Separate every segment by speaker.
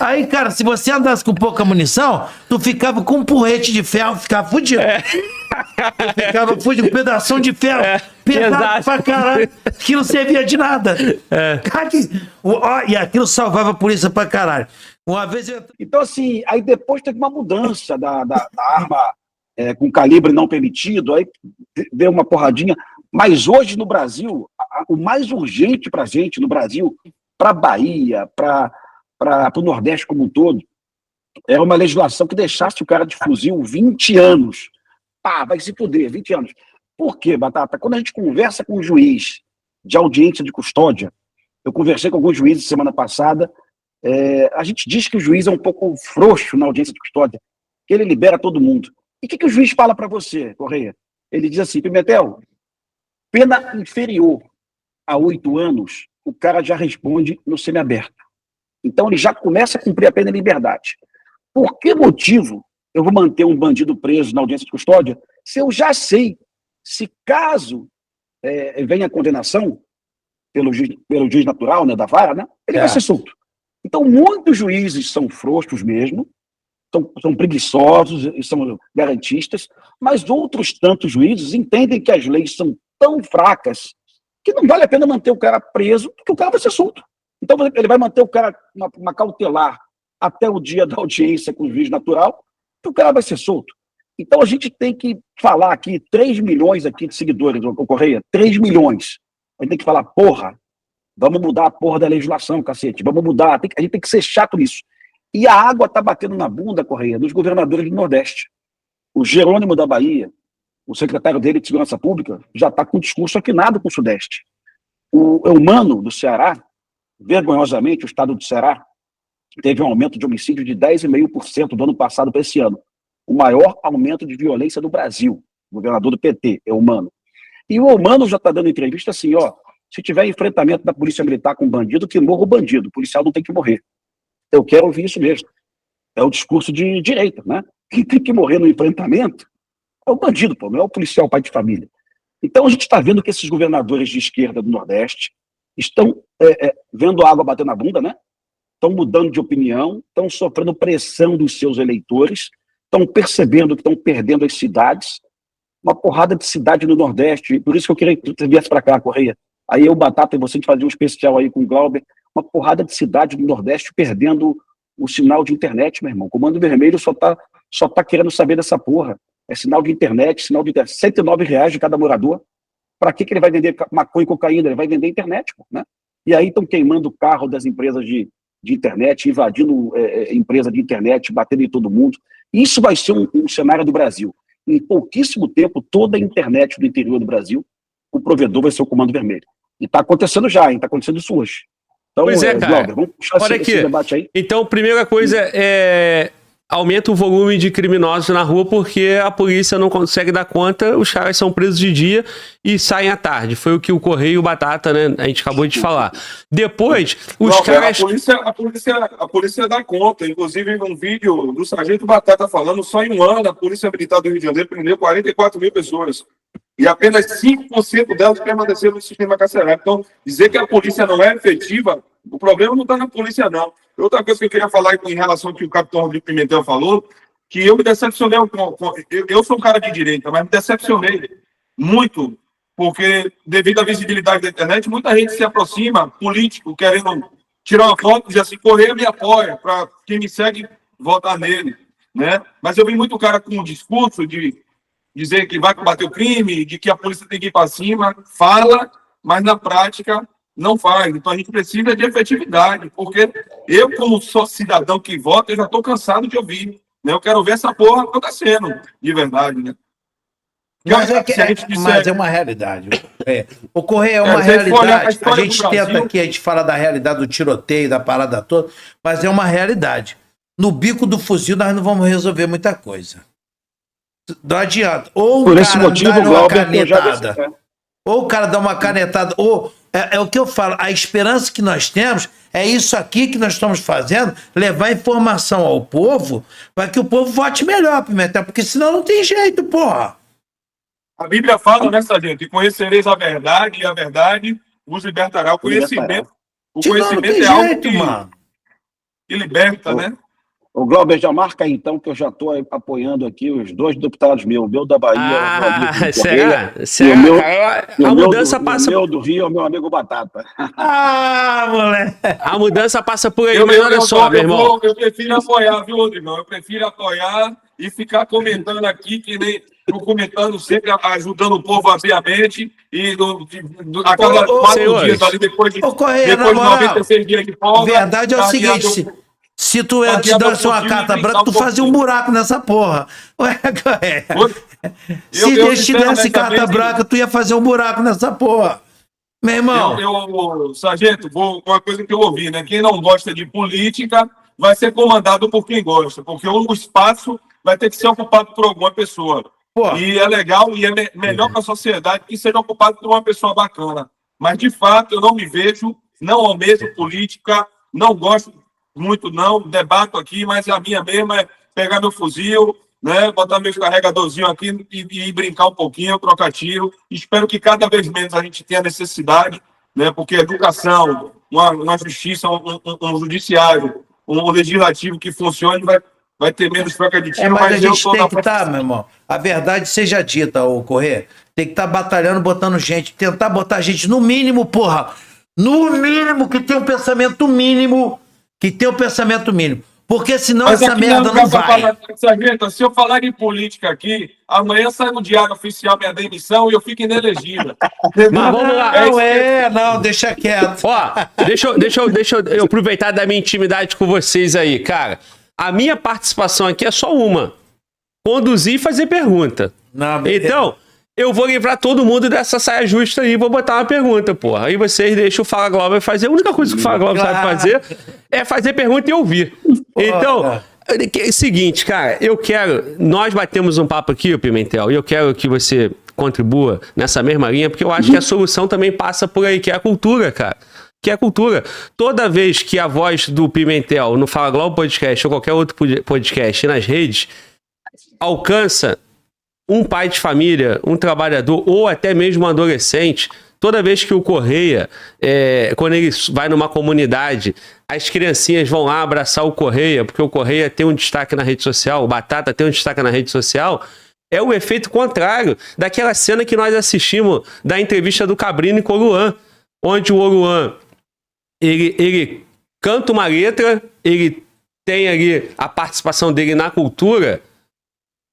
Speaker 1: Aí, cara, se você andasse com pouca munição, tu ficava com um porrete de ferro, ficava fudido. Tu ficava fudido, um pedação de ferro, pesado
Speaker 2: exato.
Speaker 1: pra caralho, que não servia de nada. Cara, e aquilo salvava a polícia pra caralho. Uma vez eu...
Speaker 3: Então, assim, aí depois teve uma mudança da arma com calibre não permitido, aí deu uma porradinha. Mas hoje no Brasil, o mais urgente pra gente no Brasil, pra Bahia, para o Nordeste como um todo, era uma legislação que deixasse o cara de fuzil 20 anos. Pá, vai se fuder, 20 anos. Por quê, Batata? Quando a gente conversa com um juiz de audiência de custódia, eu conversei com alguns juízes semana passada, a gente diz que o juiz é um pouco frouxo na audiência de custódia, que ele libera todo mundo. E o que o juiz fala para você, Correia? Ele diz assim, Pimentel, pena inferior a 8 anos, o cara já responde no semiaberto. Então ele já começa a cumprir a pena em liberdade. Por que motivo eu vou manter um bandido preso na audiência de custódia se eu já sei, se caso venha a condenação pelo juiz natural, né, da vara, né, ele vai ser solto. Então, muitos juízes são frouxos mesmo, são preguiçosos e são garantistas, mas outros tantos juízes entendem que as leis são tão fracas que não vale a pena manter o cara preso, porque o cara vai ser solto. Então, ele vai manter o cara uma cautelar até o dia da audiência com o juiz natural, que o cara vai ser solto. Então, a gente tem que falar aqui, 3 milhões aqui de seguidores, o Correia, 3 milhões. A gente tem que falar, porra, vamos mudar a porra da legislação, cacete, vamos mudar, a gente tem que ser chato nisso. E a água está batendo na bunda, Correia, dos governadores do Nordeste. O Jerônimo da Bahia, o secretário dele de Segurança Pública, já está com discurso afinado com o Sudeste. O Eumano, do Ceará, vergonhosamente, o estado do Ceará, teve um aumento de homicídio de 10,5% do ano passado para esse ano. O maior aumento de violência do Brasil. O governador do PT, Eumano. E o Eumano já está dando entrevista assim, ó, se tiver enfrentamento da polícia militar com bandido, que morra o bandido. O policial não tem que morrer. Eu quero ouvir isso mesmo. É o discurso de direita, né? Quem tem que morrer no enfrentamento é o bandido, pô, não é o policial pai de família. Então a gente está vendo que esses governadores de esquerda do Nordeste estão vendo a água bater na bunda, né? Estão mudando de opinião, estão sofrendo pressão dos seus eleitores, estão percebendo que estão perdendo as cidades, uma porrada de cidade no Nordeste, por isso que eu queria que você viesse para cá, Correia. Aí eu, Batata, e você, a gente fazia um especial aí com o Glauber, uma porrada de cidade do Nordeste perdendo o sinal de internet, meu irmão. O Comando Vermelho só tá querendo saber dessa porra. É sinal de internet, R$109 de cada morador. Para que ele vai vender maconha e cocaína? Ele vai vender internet, pô, né? E aí estão queimando o carro das empresas de internet, invadindo empresa de internet, batendo em todo mundo. Isso vai ser um cenário do Brasil. Em pouquíssimo tempo, toda a internet do interior do Brasil, o provedor vai ser o Comando Vermelho. E está acontecendo já, hein? Está acontecendo isso hoje. Então,
Speaker 2: pois é, cara.
Speaker 3: Glauber, vamos puxar
Speaker 2: Olha
Speaker 3: esse
Speaker 2: aqui.
Speaker 3: debate aí.
Speaker 2: Então, primeira coisa é aumenta o volume de criminosos na rua porque a polícia não consegue dar conta, os caras são presos de dia e saem à tarde. Foi o que o Correio e o Batata, né? A gente acabou de falar. Depois, os caras...
Speaker 4: A polícia dá conta. Inclusive, um vídeo do Sargento Batata falando, só em um ano a Polícia Militar do Rio de Janeiro prendeu 44 mil pessoas. E apenas 5% delas permaneceram no sistema carcerário. Então, dizer que a polícia não é efetiva, o problema não está na polícia, não. Outra coisa que eu queria falar em relação ao que o capitão Rodrigo Pimentel falou, que eu me decepcionei, eu sou um cara de direita, mas me decepcionei muito, porque devido à visibilidade da internet, muita gente se aproxima, político, querendo tirar uma foto e dizer assim, Correia me apoia, para quem me segue votar nele, né? Mas eu vi muito cara com um discurso de dizer que vai combater o crime, de que a polícia tem que ir para cima, fala, mas na prática não faz. Então a gente precisa de efetividade, porque eu, como sou cidadão que vota, eu já estou cansado de ouvir. Né? Eu quero ver essa porra acontecendo, de verdade. Né?
Speaker 1: Mas é uma realidade. O Correia é uma realidade. A gente tenta aqui, a gente fala da realidade do tiroteio, da parada toda, mas é uma realidade. No bico do fuzil nós não vamos resolver muita coisa. Não adianta. Ou
Speaker 3: por
Speaker 1: o
Speaker 3: esse
Speaker 1: cara
Speaker 3: motivo,
Speaker 1: dá uma canetada, ou o cara dá uma canetada, ou é o que eu falo, a esperança que nós temos é isso aqui que nós estamos fazendo, levar informação ao povo para que o povo vote melhor, Pimentel, porque senão não tem jeito, porra.
Speaker 4: A Bíblia fala, né, sargento? E conhecereis a verdade, e a verdade vos libertará. O conhecimento,
Speaker 1: não tem
Speaker 4: é algo
Speaker 1: jeito,
Speaker 4: que...
Speaker 1: mano.
Speaker 4: que liberta, né?
Speaker 3: O Glauber, já marca aí, então, que eu já estou apoiando aqui os 2 deputados meus, o meu da Bahia, meu amigo
Speaker 2: será?
Speaker 3: Correia,
Speaker 2: Será?
Speaker 3: e o meu,
Speaker 2: Cara,
Speaker 3: e o
Speaker 2: a
Speaker 3: meu
Speaker 2: mudança
Speaker 3: do,
Speaker 2: passa.
Speaker 3: o meu do Rio é o meu amigo Batata.
Speaker 1: Ah, moleque.
Speaker 2: A mudança passa por aí, mas olha só, meu irmão.
Speaker 4: Eu prefiro apoiar, viu, Rodrigão? Eu prefiro apoiar e ficar comentando aqui, que nem tô comentando sempre, ajudando o povo a abrir a mente, e a cada 4 dias ali, depois de
Speaker 1: Correia, na
Speaker 4: 96 dias de folga...
Speaker 1: A verdade é o seguinte, se tu te desse uma carta branca, tu fazia um buraco nessa porra. Ué, Correia. Se eles te desse carta branca, tu ia fazer um buraco nessa porra. Meu irmão.
Speaker 4: Sargento, uma coisa que eu ouvi, né? Quem não gosta de política vai ser comandado por quem gosta, porque o espaço vai ter que ser ocupado por alguma pessoa. E é legal e é melhor para a sociedade que seja ocupado por uma pessoa bacana. Mas, de fato, eu não me vejo, não almejo política, não gosto muito, não, debato aqui, mas a minha mesma é pegar meu fuzil, né, botar meu carregadorzinho aqui e brincar um pouquinho, trocar tiro. Espero que cada vez menos a gente tenha necessidade, né, porque a educação, uma justiça, um judiciário, um legislativo que funcione vai ter menos troca de tiro.
Speaker 1: Mas a gente tem que estar, meu irmão, a verdade seja dita, ô Corrêa, tem que estar batalhando, botando gente, tentar botar gente no mínimo, porra, no mínimo, que tem um pensamento mínimo, porque senão mas essa merda não vai.
Speaker 4: Sargento, se eu falar em política aqui, amanhã sai no Diário Oficial minha demissão e eu fico inelegível.
Speaker 2: Mas vamos lá.
Speaker 1: Não, deixa quieto.
Speaker 2: Ó, deixa eu aproveitar da minha intimidade com vocês aí, cara. A minha participação aqui é só uma. Conduzir e fazer pergunta.
Speaker 1: Não,
Speaker 2: então, eu vou livrar todo mundo dessa saia justa aí e vou botar uma pergunta, porra. Aí vocês deixam o Fala Glauber fazer. A única coisa que o Fala Glauber sabe fazer é fazer pergunta e ouvir. Então, é o seguinte, cara, nós batemos um papo aqui, o Pimentel, e eu quero que você contribua nessa mesma linha, porque eu acho que a solução também passa por aí, que é a cultura, cara. Que é a cultura. Toda vez que a voz do Pimentel no Fala Glauber Podcast ou qualquer outro podcast nas redes alcança um pai de família, um trabalhador ou até mesmo um adolescente, toda vez que o Correia, quando ele vai numa comunidade, as criancinhas vão lá abraçar o Correia, porque o Correia tem um destaque na rede social, o Batata tem um destaque na rede social, é o efeito contrário daquela cena que nós assistimos da entrevista do Cabrino com o Luan, onde o Luan ele canta uma letra, ele tem ali a participação dele na cultura.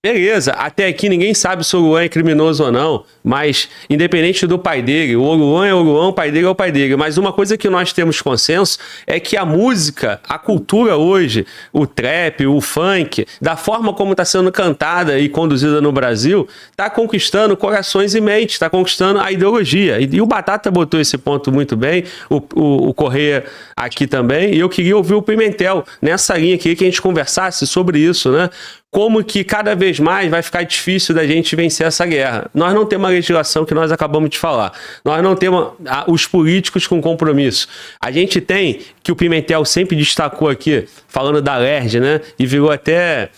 Speaker 2: Beleza, até aqui ninguém sabe se o Luan é criminoso ou não, mas independente do pai dele, o Luan é o Luan, o pai dele é o pai dele. Mas uma coisa que nós temos consenso é que a música, a cultura hoje, o trap, o funk, da forma como está sendo cantada e conduzida no Brasil, está conquistando corações e mentes, está conquistando a ideologia. E o Batata botou esse ponto muito bem, o Correia aqui também, e eu queria ouvir o Pimentel nessa linha aqui, que a gente conversasse sobre isso, né? Como que cada vez mais vai ficar difícil da gente vencer essa guerra. Nós não temos a legislação que nós acabamos de falar. Nós não temos os políticos com compromisso. A gente tem, que o Pimentel sempre destacou aqui, falando da LERJ, né? E virou até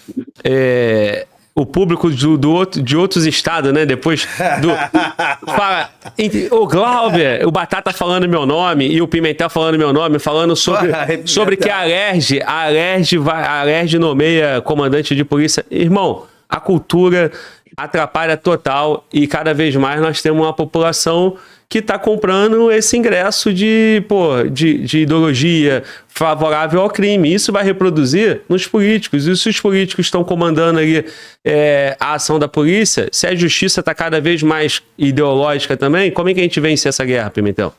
Speaker 2: o público de outros estados, né? Depois do... o Glauber, o Batata falando meu nome e o Pimentel falando meu nome, falando sobre que a LERJ nomeia comandante de polícia. Irmão, a cultura atrapalha total e cada vez mais nós temos uma população que está comprando esse ingresso de ideologia favorável ao crime. Isso vai reproduzir nos políticos. E se os políticos estão comandando ali a ação da polícia, se a justiça está cada vez mais ideológica também, como é que a gente vence essa guerra, Pimentel?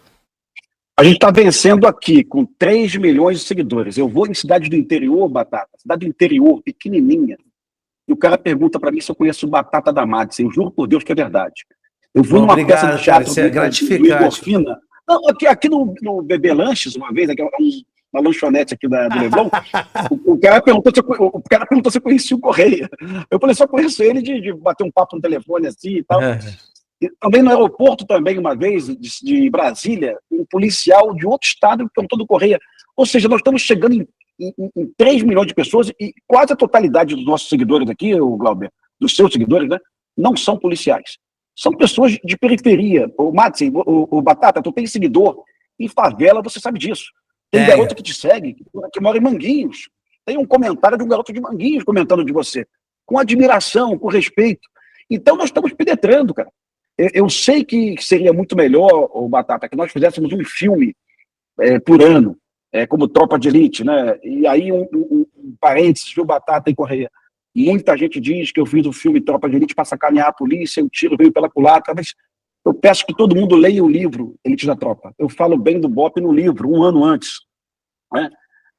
Speaker 3: A gente está vencendo aqui com 3 milhões de seguidores. Eu vou em cidade do interior, Batata, cidade do interior, pequenininha, e o cara pergunta para mim se eu conheço o Batata da Madsen. Eu juro por Deus que é verdade. Eu vou numa peça de teatro
Speaker 1: isso é gratificante.
Speaker 3: Não, aqui no Bebê Lanches, uma vez, aqui, uma lanchonete aqui do Leblon, o cara perguntou se eu conhecia o Correia. Eu falei, só conheço ele de bater um papo no telefone assim e tal. E também no aeroporto, também, uma vez, de Brasília, um policial de outro estado perguntou do Correia. Ou seja, nós estamos chegando em 3 milhões de pessoas e quase a totalidade dos nossos seguidores aqui, o Glauber, dos seus seguidores, né, não são policiais. São pessoas de periferia. O Madsen, o Batata, tu tem seguidor em favela, você sabe disso. Tem garoto que te segue, que mora em Manguinhos. Tem um comentário de um garoto de Manguinhos comentando de você, com admiração, com respeito. Então nós estamos penetrando, cara. Eu sei que seria muito melhor, o Batata, que nós fizéssemos um filme por ano, como Tropa de Elite, né? E aí, um parênteses, viu, Batata e Correia? Muita gente diz que eu fiz o filme Tropa de Elite para sacanear a polícia, o tiro veio pela culatra, mas eu peço que todo mundo leia o livro Elite da Tropa. Eu falo bem do BOPE no livro, um ano antes. Né?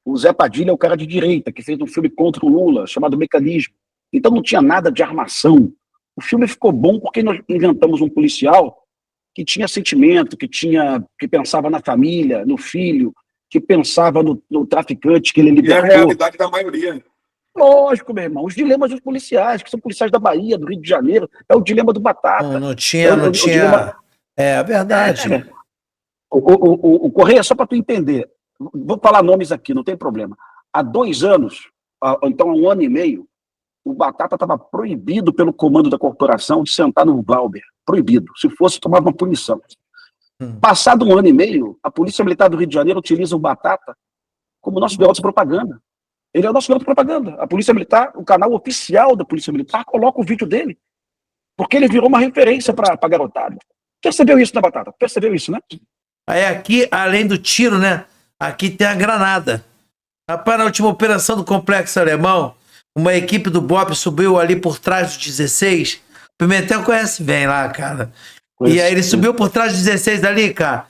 Speaker 3: O Zé Padilha é o cara de direita, que fez um filme contra o Lula, chamado Mecanismo. Então não tinha nada de armação. O filme ficou bom porque nós inventamos um policial que tinha sentimento, que pensava na família, no filho, que pensava no traficante que ele libertou.
Speaker 4: E é a realidade da maioria.
Speaker 3: Lógico, meu irmão. Os dilemas dos policiais, que são policiais da Bahia, do Rio de Janeiro, é o dilema do Batata.
Speaker 1: Não tinha.
Speaker 3: Dilema...
Speaker 1: É verdade.
Speaker 3: O Correia, só para tu entender, vou falar nomes aqui, não tem problema. Há 2 anos, então há 1 ano e meio, o Batata estava proibido pelo comando da corporação de sentar no Valber. Proibido. Se fosse, tomava uma punição. Passado 1 ano e meio, a Polícia Militar do Rio de Janeiro utiliza o Batata como nosso garoto de propaganda. Ele é o nosso garoto de propaganda. A Polícia Militar, o canal oficial da Polícia Militar, coloca o vídeo dele. Porque ele virou uma referência para a garotada. Percebeu isso, né, Batata? Percebeu isso, né?
Speaker 1: Aí aqui, além do tiro, né? Aqui tem a granada. Rapaz, na última operação do Complexo Alemão, uma equipe do BOPE subiu ali por trás dos 16. Pimentel conhece bem lá, cara. E aí ele subiu por trás dos 16 ali, cara.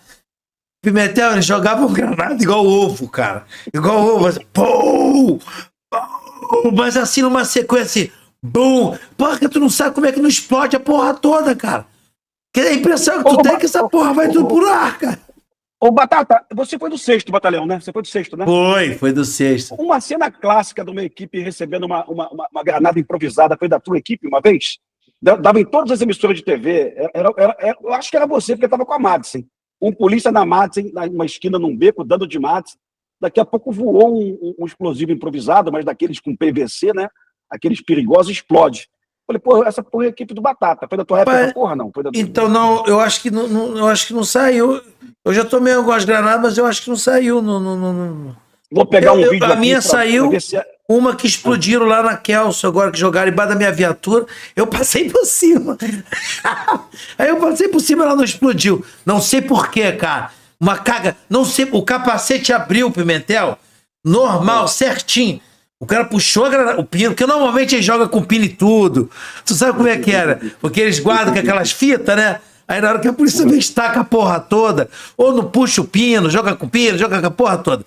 Speaker 1: Pimentel, ele jogava um granada igual ovo, cara. Igual ovo, assim, pum, pum, mas assim numa sequência assim, bum. Porra, tu não sabe como é que não explode a porra toda, cara. Que a impressão que tu tem é que essa porra vai tudo por ar, cara.
Speaker 3: Ô, Batata, você foi do 6º batalhão, né? Você foi do 6º, né?
Speaker 1: Foi do 6º.
Speaker 3: Uma cena clássica de uma equipe recebendo uma granada improvisada foi da tua equipe uma vez? Dava em todas as emissoras de TV. Eu acho que era você, porque estava com a Madsen. Um polícia na Madsen, numa esquina, num beco, dando de Madsen. Daqui a pouco voou um explosivo improvisado, mas daqueles com PVC, né? Aqueles perigosos, explode. Falei, pô, essa porra é a equipe do Batata. Foi da tua época, essa porra, não?
Speaker 1: Então, não, eu acho que não saiu. Eu já tomei algumas granadas, mas eu acho que não saiu.
Speaker 3: Vou pegar um vídeo
Speaker 1: a minha saiu, uma que explodiram lá na Kelso, agora que jogaram embaixo da minha viatura. Eu passei por cima. Aí eu passei por cima e ela não explodiu. Não sei porquê, cara. Uma caga. Não sei, o capacete abriu, Pimentel. Normal, certinho. O cara puxou o pino, porque normalmente ele joga com pino e tudo. Tu sabe como é que era? Porque eles guardam com aquelas fitas, né? Aí na hora que a polícia vem, estaca a porra toda, ou não puxa o pino, joga com a porra toda.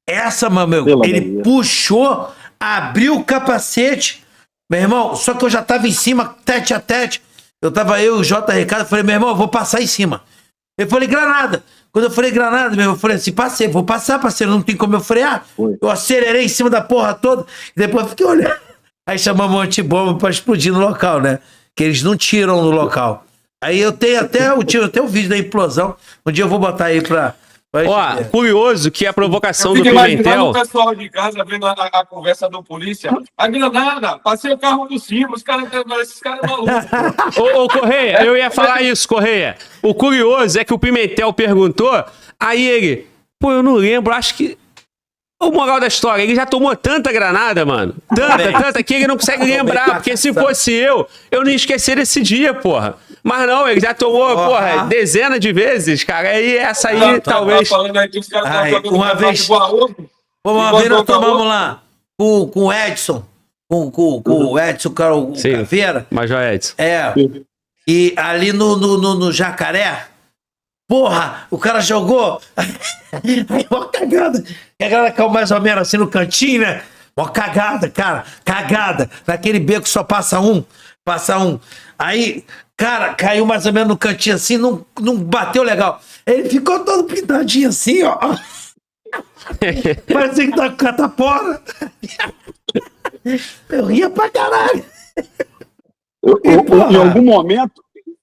Speaker 1: Essa, meu, ele puxou, abriu o capacete, meu irmão, só que eu já tava em cima, tete a tete. Eu e o J. Ricardo, falei, meu irmão, eu vou passar em cima. Eu falei, granada. Quando eu falei granada, meu irmão, eu falei assim, passei, vou passar, parceiro, não tem como eu frear. Eu acelerei em cima da porra toda, e depois fiquei olhando. Aí chamamos um antibomba pra explodir no local, né? Que eles não tiram no local. Aí eu tenho até o vídeo da implosão. Um dia eu vou botar aí pra
Speaker 2: Ó, curioso que a provocação do
Speaker 4: Pimentel...
Speaker 2: Pimentel...
Speaker 4: o pessoal de casa vendo a conversa do polícia. A granada, passei o carro por cima, esses caras malucos.
Speaker 2: Ô, Correia, eu ia falar isso, Correia. O curioso é que o Pimentel perguntou, aí ele... Pô, eu não lembro, acho que... O moral da história, ele já tomou tanta granada, mano. Tanta, que ele não consegue lembrar. Porque se fosse eu não ia esquecer desse dia, porra. Mas não, ele já tomou, porra, dezenas de vezes, cara. Aí essa aí, talvez...
Speaker 1: Uma vez nós tomamos lá com o Edson. Com o Edson, cara, o Caveira.
Speaker 2: Major Edson.
Speaker 1: E ali no Jacaré... Porra, o cara jogou. Aí, uma cagada. E a galera caiu mais ou menos assim no cantinho, né? Uma cagada, cara. Cagada. Naquele beco só passa um. Aí, cara, caiu mais ou menos no cantinho assim, não bateu legal. Ele ficou todo pintadinho assim, ó. Parecia que tá com catapora. Eu ria pra caralho.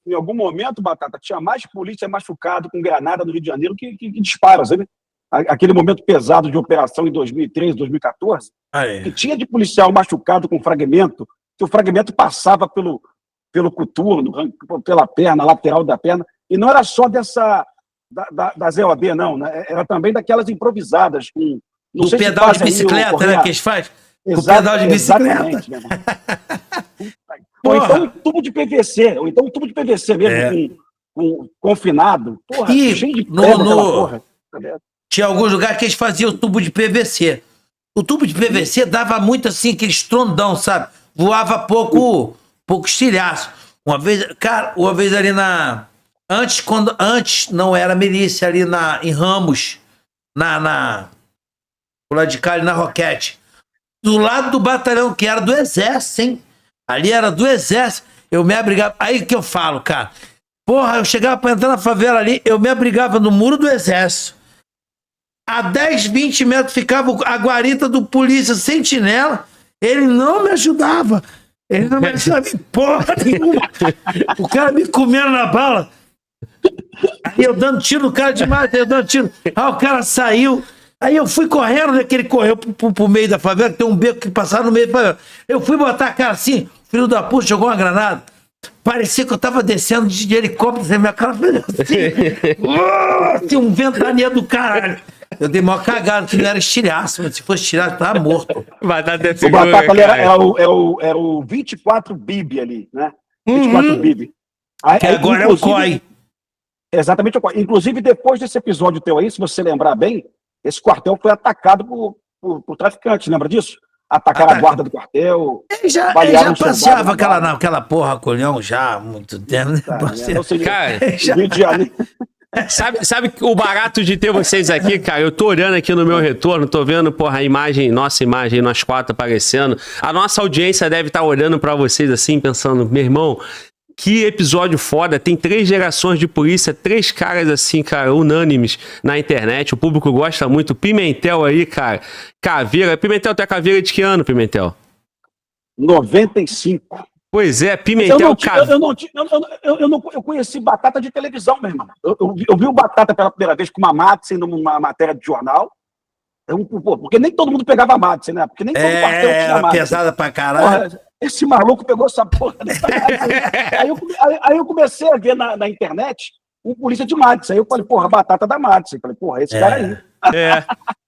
Speaker 3: Em algum momento, Batata, tinha mais polícia machucado com granada no Rio de Janeiro que disparos, sabe? Aquele momento pesado de operação em 2013, 2014, que tinha de policial machucado com fragmento, que o fragmento passava pelo coturno, pela perna, lateral da perna, e não era só da ZOB, não, né? Era também daquelas improvisadas. Não
Speaker 1: Do
Speaker 3: sei se
Speaker 1: pedal de
Speaker 3: faz aí,
Speaker 1: bicicleta,
Speaker 3: Correia.
Speaker 1: né? Que eles fazem? O
Speaker 3: Exato,
Speaker 1: pedal de bicicleta.
Speaker 3: exatamente, meu irmão. Ou
Speaker 1: Porra.
Speaker 3: então um tubo de PVC, mesmo, com confinado. Porra,
Speaker 1: E
Speaker 3: cheio de prego aquela porra.
Speaker 1: tinha alguns lugares que eles faziam o tubo de PVC. O tubo de PVC dava muito assim, aquele estrondão, sabe? Voava pouco estilhaço. Uma vez ali antes não era milícia, ali em Ramos, do lado de cá, ali na Roquete. Do lado do batalhão, que era do Exército, hein? Ali era do Exército. Eu me abrigava. Aí que eu falo, cara. Porra, eu chegava pra entrar na favela ali, eu me abrigava no muro do Exército. A 10, 20 metros ficava a guarita do polícia sentinela. Ele não me ajudava. Ele não me ajudava em porra nenhuma. O cara me comendo na bala. Aí eu dando tiro no cara demais, eu dando tiro. Aí o cara saiu. Aí eu fui correndo, né, que ele correu pro meio da favela, que tem um beco que passava no meio da favela. Eu fui botar a cara assim, filho da puta, jogou uma granada. Parecia que eu tava descendo de helicóptero, assim, minha cara fez assim. Tinha um ventania do caralho. Eu dei maior cagada, que não era estilhaço, mas se fosse estilhaço, eu tava morto.
Speaker 2: Batata é
Speaker 3: O
Speaker 2: figura,
Speaker 3: Batata ali
Speaker 2: cara.
Speaker 3: era o 24 Bib ali, né? 24 Bib. Aí,
Speaker 1: Que agora é o
Speaker 3: inclusive,
Speaker 1: COI.
Speaker 3: Exatamente o COI. Inclusive, depois desse episódio teu aí, se você lembrar bem, esse quartel foi atacado por traficantes, lembra disso? Atacaram a guarda do quartel.
Speaker 1: Ele já passeava aquela porra colhão já há muito tempo, né?
Speaker 3: Ou seja,
Speaker 2: Cara,
Speaker 3: Rio de Janeiro.
Speaker 2: Sabe o barato de ter vocês aqui, cara? Eu tô olhando aqui no meu retorno, tô vendo, porra, nossa imagem, nós quatro aparecendo. A nossa audiência deve estar olhando pra vocês assim, pensando, meu irmão, que episódio foda. Tem 3 gerações de polícia, 3 caras assim, cara, unânimes na internet. O público gosta muito. Pimentel aí, cara. Caveira. Pimentel, tu é caveira de que ano, Pimentel?
Speaker 3: 95.
Speaker 2: Pois é, Pimentel...
Speaker 3: Eu conheci Batata de televisão, meu irmão. Eu vi o Batata pela primeira vez com uma Madsen numa matéria de jornal. Porque nem todo mundo pegava a Madsen, né? Porque nem todo quartel tinha
Speaker 1: era
Speaker 3: Madsen.
Speaker 1: pesada pra caralho.
Speaker 3: Porra, esse maluco pegou essa porra dessa Madsen. Aí eu comecei a ver na internet um polícia de Madsen. Aí eu falei, porra, Batata da Madsen. Falei, porra, esse cara aí.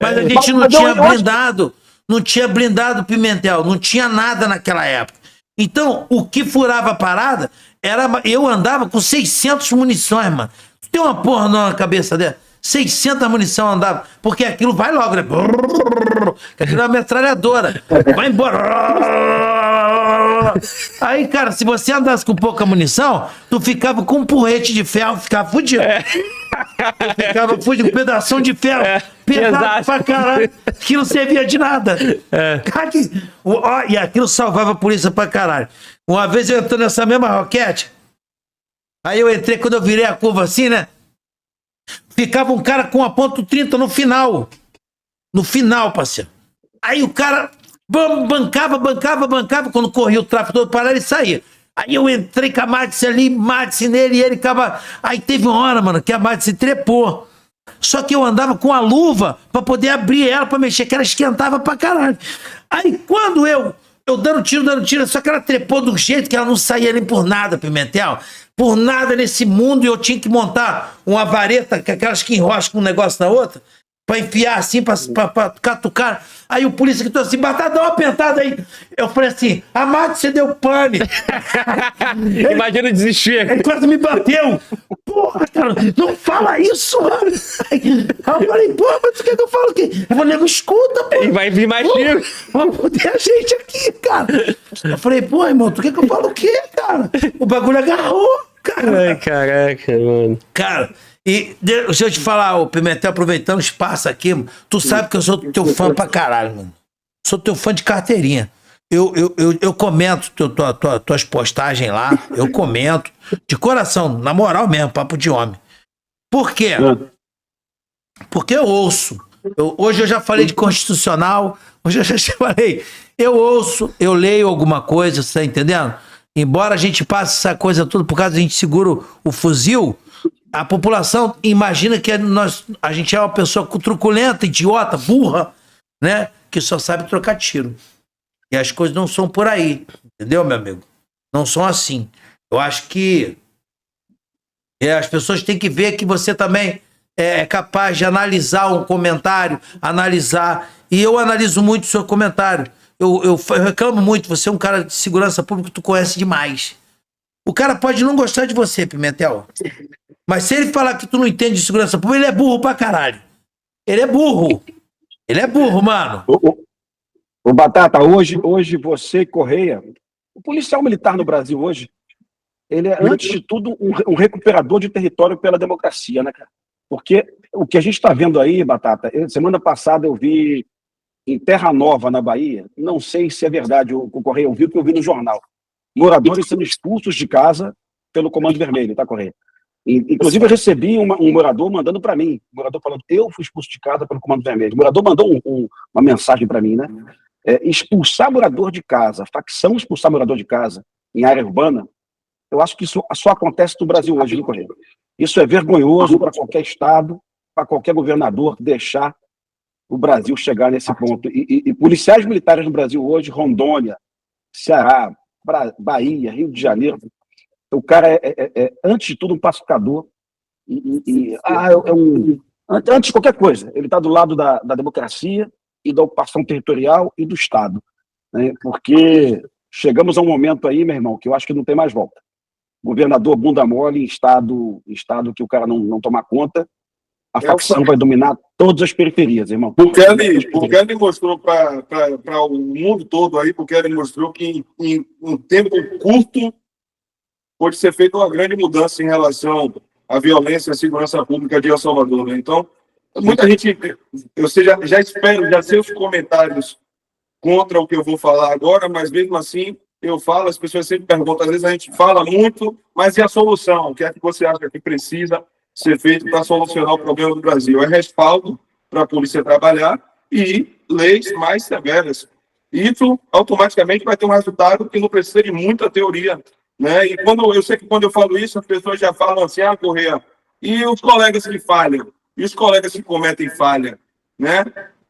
Speaker 1: Mas a gente não tinha blindado. Não tinha blindado Pimentel. Não tinha nada naquela época. Então, o que furava a parada era... Eu andava com 600 munições, mano. Tu tem uma porra na cabeça dela? 600 munição andava. Porque aquilo vai logo, né? Aquilo é uma metralhadora. Vai embora. Aí, cara, se você andasse com pouca munição, tu ficava com um porrete de ferro, ficava fudido. Ficava fudido, um pedação de ferro. Pesado pra caralho. Aquilo não servia de nada. E aquilo salvava a polícia pra caralho. Uma vez eu entrei nessa mesma Roquete. Aí eu entrei, quando eu virei a curva assim, né? Ficava um cara com a ponto .30 no final. No final, parceiro. Aí o cara bancava. Quando corria o tráfego todo para ele saía. Aí eu entrei com a Madsen ali, Madsen nele, e ele ficava... Aí teve uma hora, mano, que a Madsen trepou. Só que eu andava com a luva pra poder abrir ela, pra mexer, que ela esquentava pra caralho. Aí quando eu dando tiro, só que ela trepou do jeito que ela não saía nem por nada, Pimentel. Por nada nesse mundo, e eu tinha que montar uma vareta, aquelas que enroscam um negócio na outra, pra enfiar assim, pra catucar. Aí o polícia gritou assim, Batata, dá uma pentada aí. Eu falei assim, Amado, você deu pane.
Speaker 2: Imagina o desespero.
Speaker 1: Ele quase me bateu. Porra, cara, não fala isso, mano. Aí eu falei, porra, mas o que eu falo aqui? Eu falei, nego, escuta, pô.
Speaker 2: E vai vir mais tiro.
Speaker 1: Vamos foder a gente aqui, cara. Eu falei, pô, irmão, tu quer que eu falo o quê, cara? O bagulho agarrou, cara.
Speaker 2: Ai, caraca, mano.
Speaker 1: Cara, e deixa eu te falar, o Pimentel, aproveitando o espaço aqui, tu sabe que eu sou teu fã pra caralho, mano. Sou teu fã de carteirinha. Eu comento tuas postagens lá, eu comento, de coração, na moral mesmo, papo de homem. Por quê? Porque eu ouço. Hoje eu já falei de constitucional, hoje eu já falei, eu ouço, eu leio alguma coisa, você tá entendendo? Embora a gente passe essa coisa toda por causa da gente segura o fuzil, a população imagina que a gente é uma pessoa truculenta, idiota, burra, né? Que só sabe trocar tiro. E as coisas não são por aí, entendeu, meu amigo? Não são assim. Eu acho que as pessoas têm que ver que você também é capaz de analisar um comentário, analisar. E eu analiso muito o seu comentário. Eu reclamo muito, você é um cara de segurança pública, tu conhece demais. O cara pode não gostar de você, Pimentel. Mas se ele falar que tu não entende de segurança pública, ele é burro pra caralho. Ele é burro. Ele é burro, mano.
Speaker 3: O Batata, hoje você, Correia, o policial militar no Brasil hoje, ele é, antes de tudo, um recuperador de território pela democracia, né, cara? Porque o que a gente está vendo aí, Batata, semana passada eu vi em Terra Nova, na Bahia, não sei se é verdade, o Correia ouviu, porque eu vi no jornal, moradores sendo expulsos de casa pelo Comando Vermelho, tá, Correia? Inclusive, eu recebi um morador mandando para mim, um morador falando, eu fui expulso de casa pelo Comando Vermelho. O morador mandou uma mensagem para mim, né? Expulsar morador de casa, facção expulsar morador de casa em área urbana, eu acho que isso só acontece no Brasil hoje, viu, Correia? Isso é vergonhoso para qualquer estado, para qualquer governador deixar o Brasil chegar nesse ponto. E policiais militares no Brasil hoje, Rondônia, Ceará, Bahia, Rio de Janeiro, o cara antes de tudo, um pacificador. Antes de qualquer coisa, ele está do lado da democracia e da ocupação territorial e do Estado. Né? Porque chegamos a um momento aí, meu irmão, que eu acho que não tem mais volta. Governador bunda mole, em estado que o cara não tomar conta, a facção vai dominar todas as periferias, irmão.
Speaker 4: Bukele mostrou para o mundo todo aí, Bukele mostrou que em um tempo curto pode ser feita uma grande mudança em relação à violência e à segurança pública de El Salvador. Né? Então, muita gente, eu já espero, já sei os comentários contra o que eu vou falar agora, mas mesmo assim, eu falo, as pessoas sempre perguntam, às vezes a gente fala muito, mas e a solução? O que é que você acha que precisa ser feito para solucionar o problema do Brasil? É respaldo para a polícia trabalhar e leis mais severas. Isso automaticamente vai ter um resultado que não precisa de muita teoria. Né? E eu sei que quando eu falo isso, as pessoas já falam assim, Correia, e os colegas que falham? E os colegas que cometem falha? Né?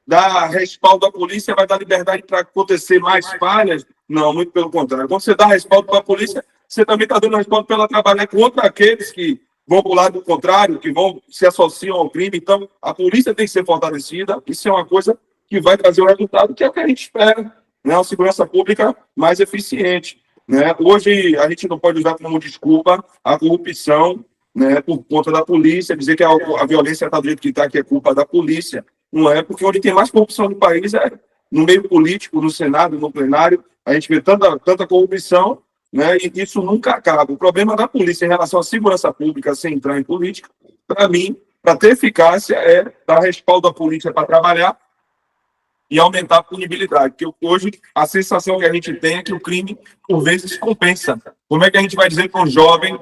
Speaker 4: Dar respaldo à polícia vai dar liberdade para acontecer mais falhas? Não, muito pelo contrário. Quando você dá respaldo para a polícia, você também está dando respaldo para ela trabalhar contra aqueles que vão para o lado contrário, que se associam ao crime. Então, a polícia tem que ser fortalecida. Isso é uma coisa que vai trazer o resultado que é o que a gente espera, né? Uma segurança pública mais eficiente. Né? Hoje, a gente não pode usar como desculpa a corrupção, né, por conta da polícia, dizer que a violência está do jeito que está, que é culpa da polícia. Não é, porque onde tem mais corrupção no país é no meio político, no Senado, no plenário. A gente vê tanta corrupção, né, e isso nunca acaba. O problema da polícia em relação à segurança pública, sem entrar em política, para mim, para ter eficácia, é dar respaldo à polícia para trabalhar e aumentar a punibilidade. Porque hoje a sensação que a gente tem é que o crime, por vezes, compensa. Como é que a gente vai dizer para um jovem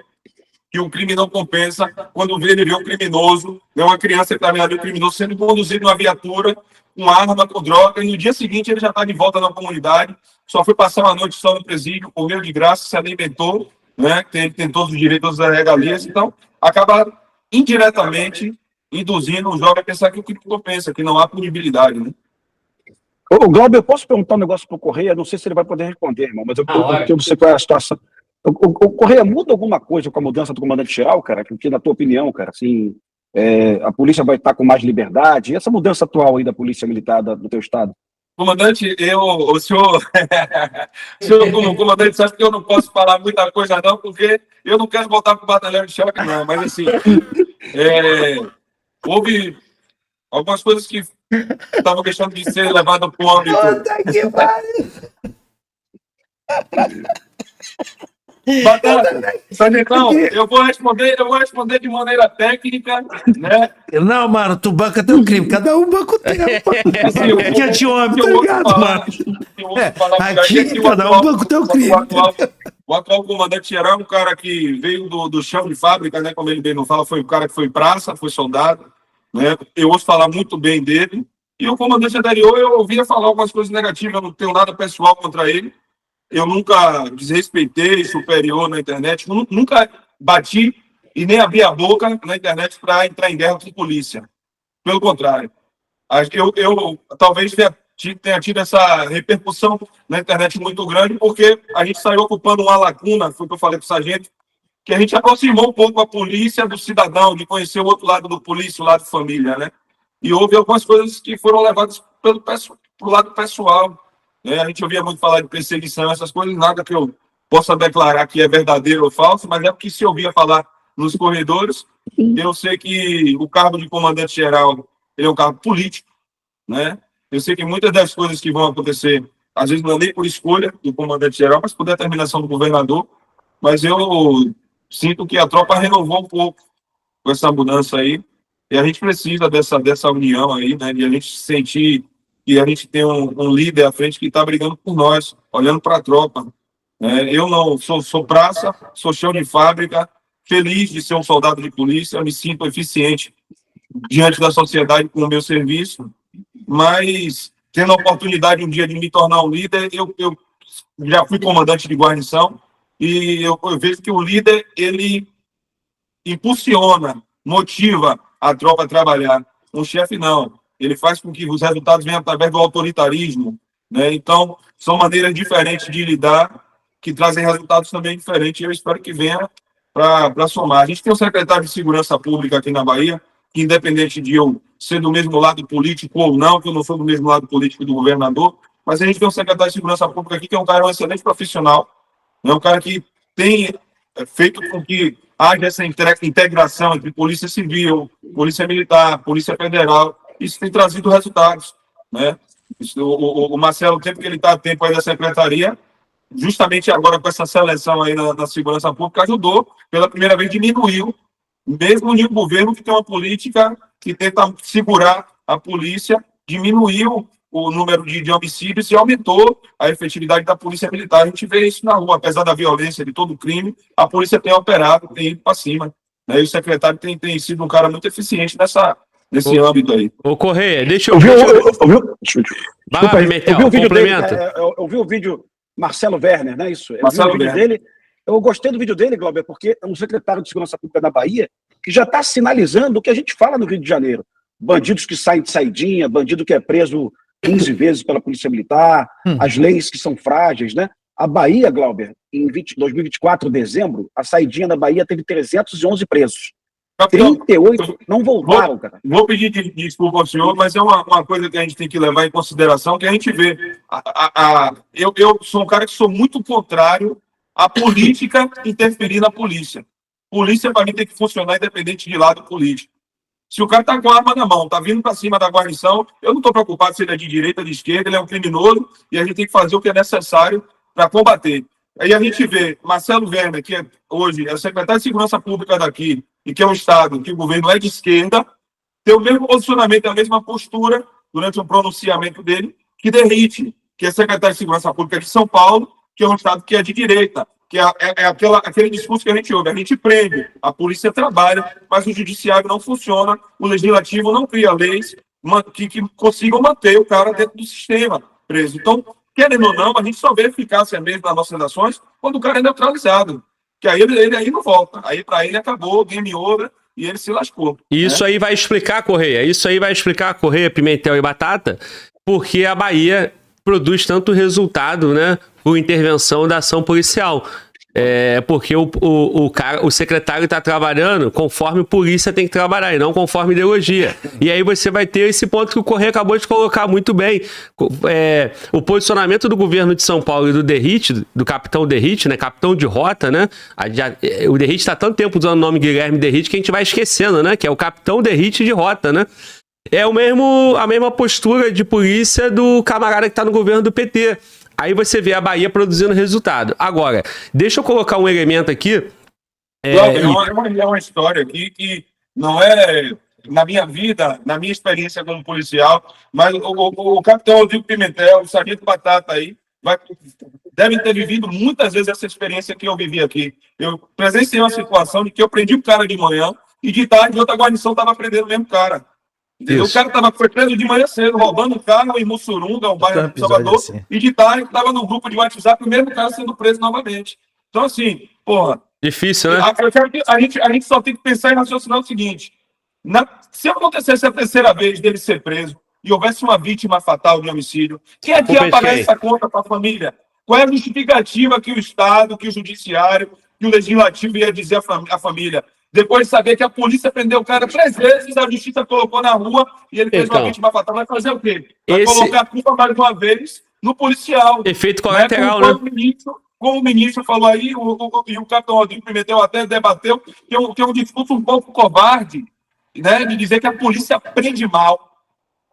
Speaker 4: que o crime não compensa quando ele vê um criminoso, né, uma criança que está vendo um criminoso sendo conduzido numa viatura com arma, com droga, e no dia seguinte ele já está de volta na comunidade, só foi passar uma noite só no presídio, comeu de graça, se alimentou, né, tem todos os direitos, todas as regalias, então acaba indiretamente induzindo o jovem a pensar que o crime compensa, que não há punibilidade, né?
Speaker 3: Ô, Glauber, eu posso perguntar um negócio para o Correia? Não sei se ele vai poder responder, irmão, mas eu não sei qual é a situação. O Correia muda alguma coisa com a mudança do comandante-geral, cara? Que, na tua opinião, cara, assim, a polícia vai estar com mais liberdade? E essa mudança atual aí da polícia militar do teu estado?
Speaker 4: Comandante, o senhor como comandante, sabe que eu não posso falar muita coisa não, porque eu não quero voltar para o batalhão de choque, não, mas assim, houve algumas coisas que estavam deixando de ser levadas para o âmbito.
Speaker 1: Puta que pariu!
Speaker 4: Sargentão, eu vou responder de maneira técnica, né?
Speaker 1: Não, mano, tu banca teu crime, cada um banca o teu.
Speaker 4: Assim,
Speaker 1: Que é de homem, tá ligado, mano? Aqui, cada um banca o teu crime.
Speaker 4: O atual comandante-geral é um cara que veio do chão de fábrica, né? Como ele bem não fala, foi um cara que foi praça, foi soldado, né? Eu ouço falar muito bem dele. E o comandante anterior, eu ouvia falar algumas coisas negativas, eu não tenho nada pessoal contra ele. Eu nunca desrespeitei superior na internet, nunca bati e nem abri a boca na internet para entrar em guerra com a polícia. Pelo contrário. Eu talvez tenha tido essa repercussão na internet muito grande, porque a gente saiu ocupando uma lacuna, foi o que eu falei para o sargento, que a gente aproximou um pouco a polícia do cidadão, de conhecer o outro lado do polícia, o lado família, né? E houve algumas coisas que foram levadas para o lado pessoal, né? A gente ouvia muito falar de perseguição, essas coisas, nada que eu possa declarar que é verdadeiro ou falso, mas é o que se ouvia falar nos corredores. Eu sei que o cargo de comandante-geral ele é um cargo político, né? Eu sei que muitas das coisas que vão acontecer, às vezes não é nem por escolha do comandante-geral, mas por determinação do governador, mas eu sinto que a tropa renovou um pouco com essa mudança aí, e a gente precisa dessa união aí, né, de a gente sentir que a gente tem um líder à frente que está brigando por nós, olhando para a tropa. Eu não sou praça, sou chão de fábrica, feliz de ser um soldado de polícia, eu me sinto eficiente diante da sociedade com o meu serviço, mas tendo a oportunidade um dia de me tornar um líder, eu já fui comandante de guarnição, e eu vejo que o líder, ele impulsiona, motiva a tropa a trabalhar. Um chefe não. Ele faz com que os resultados venham através do autoritarismo, né? Então, são maneiras diferentes de lidar, que trazem resultados também diferentes, e eu espero que venha para somar. A gente tem um secretário de Segurança Pública aqui na Bahia, que independente de eu ser do mesmo lado político ou não, que eu não sou do mesmo lado político do governador, mas a gente tem um secretário de Segurança Pública aqui, que é um cara, um excelente profissional, é um cara que tem feito com que haja essa integração entre Polícia Civil, Polícia Militar, Polícia Federal. Isso tem trazido resultados, né? O Marcelo, o tempo que ele está a tempo aí da secretaria, justamente agora com essa seleção aí na segurança pública, ajudou, pela primeira vez, diminuiu, mesmo em um governo que tem uma política que tenta segurar a polícia, diminuiu o número de homicídios e aumentou a efetividade da polícia militar. A gente vê isso na rua, apesar da violência, de todo o crime, a polícia tem operado, tem ido para cima, né? E o secretário tem sido um cara muito eficiente nesse âmbito aí.
Speaker 2: Ô, Correia, deixa eu...
Speaker 3: Desculpa,
Speaker 2: Pimentel,
Speaker 3: eu vi o vídeo dele,
Speaker 2: complementa.
Speaker 3: eu vi o vídeo Marcelo Werner, não é isso?
Speaker 4: Marcelo
Speaker 3: Eu vi o vídeo
Speaker 4: Werner.
Speaker 3: dele. Eu gostei do vídeo dele, Glauber, porque é um secretário de Segurança Pública da Bahia que já está sinalizando o que a gente fala no Rio de Janeiro. Bandidos que saem de saidinha, bandido que é preso 15 vezes pela Polícia Militar, as leis que são frágeis, né? A Bahia, Glauber, em 2024, dezembro, a saidinha da Bahia teve 311 presos.
Speaker 4: Capitão,
Speaker 3: 38 não voltaram, cara.
Speaker 4: Vou pedir desculpa ao senhor, mas é uma coisa que a gente tem que levar em consideração, que a gente vê. Eu sou um cara que sou muito contrário à política interferir na polícia. Polícia, para mim, tem que funcionar independente de lado político. Se o cara está com a arma na mão, está vindo para cima da guarnição, eu não estou preocupado se ele é de direita ou de esquerda, ele é um criminoso e a gente tem que fazer o que é necessário para combater. Aí a gente vê Marcelo Werner, que hoje é secretário de Segurança Pública daqui, e que é um estado que o governo é de esquerda, ter o mesmo posicionamento, a mesma postura durante o pronunciamento dele, que Derrite, que é secretário de Segurança Pública de São Paulo, que é um estado que é de direita, que é aquele discurso que a gente ouve. A gente prende, a polícia trabalha, mas o judiciário não funciona, o legislativo não cria leis que consigam manter o cara dentro do sistema preso. Então, querendo ou não, a gente só vê eficácia mesmo nas nossas ações quando o cara é neutralizado. Que aí ele aí não volta. Aí para ele acabou, game over, e ele se lascou.
Speaker 2: Isso aí vai explicar, Correia, Pimentel e Batata, porque a Bahia produz tanto resultado, né, por intervenção da ação policial. Porque o secretário está trabalhando conforme a polícia tem que trabalhar e não conforme ideologia. E aí você vai ter esse ponto que o Correia acabou de colocar muito bem. O posicionamento do governo de São Paulo e do Derrite, do capitão Derrite, né? Capitão de rota, né? O Derrite está há tanto tempo usando o nome Guilherme Derrite que a gente vai esquecendo, né? Que é o capitão Derrite de rota, né? É a mesma postura de polícia do camarada que está no governo do PT. Aí você vê a Bahia produzindo resultado. Agora, deixa eu colocar um elemento aqui.
Speaker 4: É uma história aqui que não é na minha vida, na minha experiência como policial, mas o capitão Rodrigo Pimentel, o sargento Batata aí, devem ter vivido muitas vezes essa experiência que eu vivi aqui. Eu presenciei uma situação de que eu prendi o cara de manhã e de tarde outra guarnição estava prendendo o mesmo cara. Entendeu? O cara foi preso de manhã cedo, roubando um carro em Mussurunga, um bairro de Salvador, assim. E de tarde estava no grupo de WhatsApp, o mesmo cara sendo preso novamente. Então, assim, porra...
Speaker 2: Difícil, né?
Speaker 4: A gente só tem que pensar e raciocinar o seguinte. Se acontecesse a terceira vez dele ser preso e houvesse uma vítima fatal de homicídio, quem é que ia pagar essa conta para a família? Qual é a justificativa que o Estado, que o Judiciário, que o legislativo ia dizer à família. Depois de saber que a polícia prendeu o cara 3 vezes, a justiça colocou na rua e ele fez uma vítima fatal. Vai fazer o quê? Vai colocar a culpa mais uma vez no policial.
Speaker 2: Efeito colateral, né?
Speaker 4: Como o ministro falou aí, e o capitão Rodrigo Pimentel até debateu, que é um discurso um pouco covarde, né, de dizer que a polícia prende mal.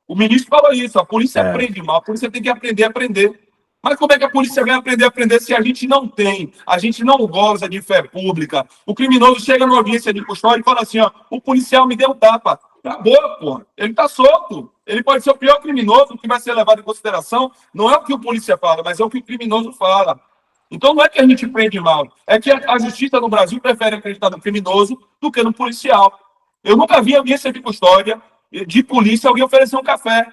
Speaker 4: O ministro falou isso, a polícia prende mal, a polícia tem que aprender a prender. Mas como é que a polícia vai aprender a prender se a gente não tem, a gente não goza de fé pública? O criminoso chega na audiência de custódia e fala assim, ó, o policial me deu um tapa. Acabou, pô. Ele tá solto. Ele pode ser o pior criminoso que vai ser levado em consideração. Não é o que o polícia fala, mas é o que o criminoso fala. Então não é que a gente prende mal, é que a justiça no Brasil prefere acreditar no criminoso do que no policial. Eu nunca vi audiência de custódia de polícia alguém oferecer um café.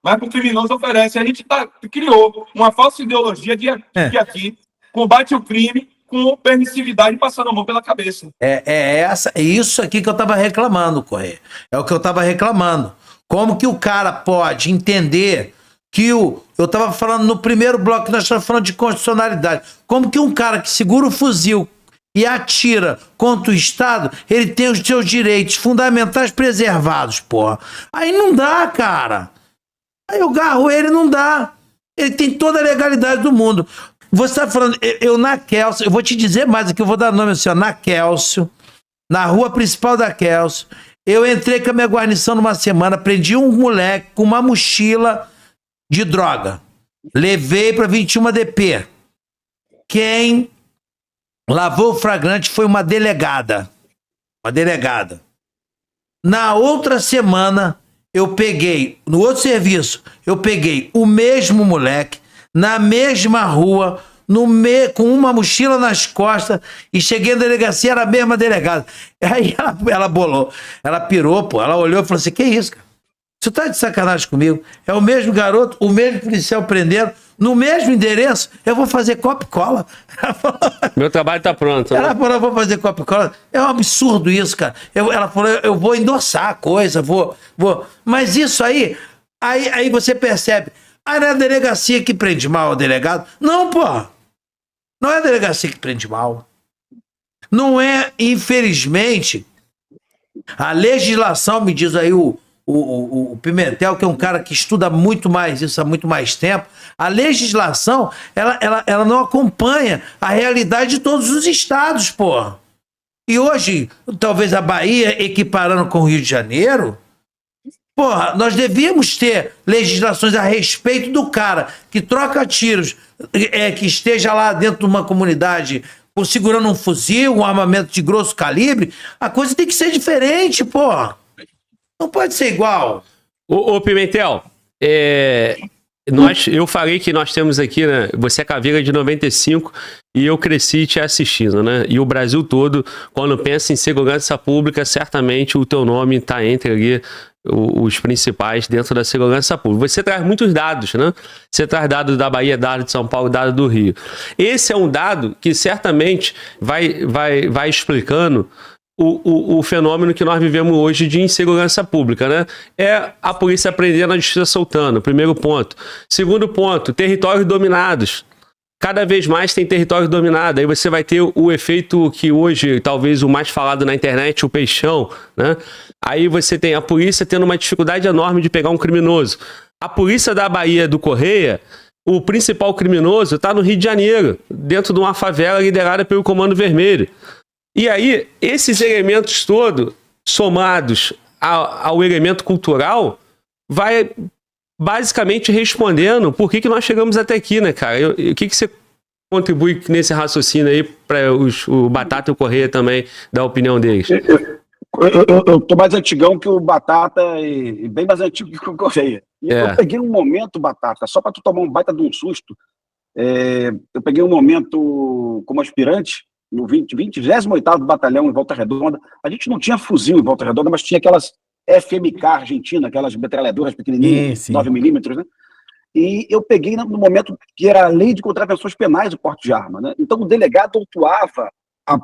Speaker 4: Mas para o criminoso oferece. A gente criou uma falsa ideologia de que aqui combate o crime com permissividade passando a mão pela cabeça.
Speaker 1: É isso aqui que eu estava reclamando, Correia. É o que eu estava reclamando. Como que o cara pode entender que eu estava falando no primeiro bloco que nós estávamos falando de constitucionalidade. Como que um cara que segura o fuzil e atira contra o Estado, ele tem os seus direitos fundamentais preservados, porra. Aí não dá, cara. Aí eu garro ele, não dá. Ele tem toda a legalidade do mundo. Você está falando, eu na Kélcio, eu vou te dizer mais aqui, eu vou dar nome assim, ó, na Kélcio, na rua principal da Kélcio, eu entrei com a minha guarnição numa semana, prendi um moleque com uma mochila de droga. Levei para 21 DP. Quem lavou o flagrante foi uma delegada. Uma delegada. Na outra semana, eu peguei, no outro serviço, eu peguei o mesmo moleque, na mesma rua, com uma mochila nas costas, e cheguei na delegacia, era a mesma delegada. Aí ela bolou, ela pirou, pô, ela olhou e falou assim, que isso, cara? Você tá de sacanagem comigo? É o mesmo garoto, o mesmo policial prendendo, no mesmo endereço, eu vou fazer copia e cola.
Speaker 2: Meu trabalho tá pronto. Né?
Speaker 1: Ela falou, eu vou fazer copia e cola. É um absurdo isso, cara. Ela falou, eu vou endossar a coisa, vou. Mas isso aí você percebe. Não é a delegacia que prende mal o delegado? Não, pô. Não é a delegacia que prende mal. Não é, infelizmente, a legislação, me diz aí o Pimentel, que é um cara que estuda muito mais isso há muito mais tempo, a legislação, ela não acompanha a realidade de todos os estados, pô. E hoje, talvez a Bahia, equiparando com o Rio de Janeiro, porra, nós devíamos ter legislações a respeito do cara que troca tiros, que esteja lá dentro de uma comunidade segurando um fuzil, um armamento de grosso calibre. A coisa tem que ser diferente, porra. Não pode ser igual.
Speaker 2: Ô Pimentel, eu falei que nós temos aqui, né? Você é caveira de 95 e eu cresci te assistindo, né? E o Brasil todo, quando pensa em segurança pública, certamente o teu nome está entre ali os principais dentro da segurança pública. Você traz muitos dados, né? Você traz dados da Bahia, dados de São Paulo, dados do Rio. Esse é um dado que certamente vai explicando o fenômeno que nós vivemos hoje de insegurança pública, né? É a polícia prendendo, a justiça soltando, primeiro ponto. Segundo ponto, territórios dominados. Cada vez mais tem território dominado. Aí você vai ter o efeito que hoje, talvez o mais falado na internet, o peixão, né? Aí você tem a polícia tendo uma dificuldade enorme de pegar um criminoso. A polícia da Bahia do Correia, o principal criminoso está no Rio de Janeiro, dentro de uma favela liderada pelo Comando Vermelho. E aí, esses elementos todos, somados ao elemento cultural, vai basicamente respondendo por que nós chegamos até aqui, né, cara? O que você contribui nesse raciocínio aí para o Batata e o Correia também dar a opinião deles?
Speaker 3: Eu tô mais antigão que o Batata e bem mais antigo que o Correia. E eu peguei um momento, Batata, só para tu tomar um baita de um susto, eu peguei um momento como aspirante, no 28º Batalhão em Volta Redonda. A gente não tinha fuzil em Volta Redonda, mas tinha aquelas FMK Argentina, aquelas metralhadoras pequenininhas, 9mm, né? E eu peguei no momento que era a lei de contravenções penais o porte de arma, né? Então o delegado autuava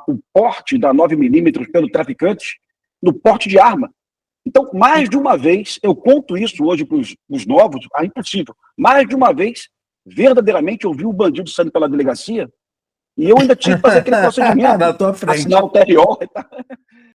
Speaker 3: o porte da 9mm pelo traficante no porte de arma. Então, mais de uma vez, eu conto isso hoje para os novos, impossível, mais de uma vez, verdadeiramente, eu vi o bandido saindo pela delegacia E eu ainda tinha que fazer aquele procedimento,
Speaker 1: Na tua frente.
Speaker 3: assinar o TRO e tal.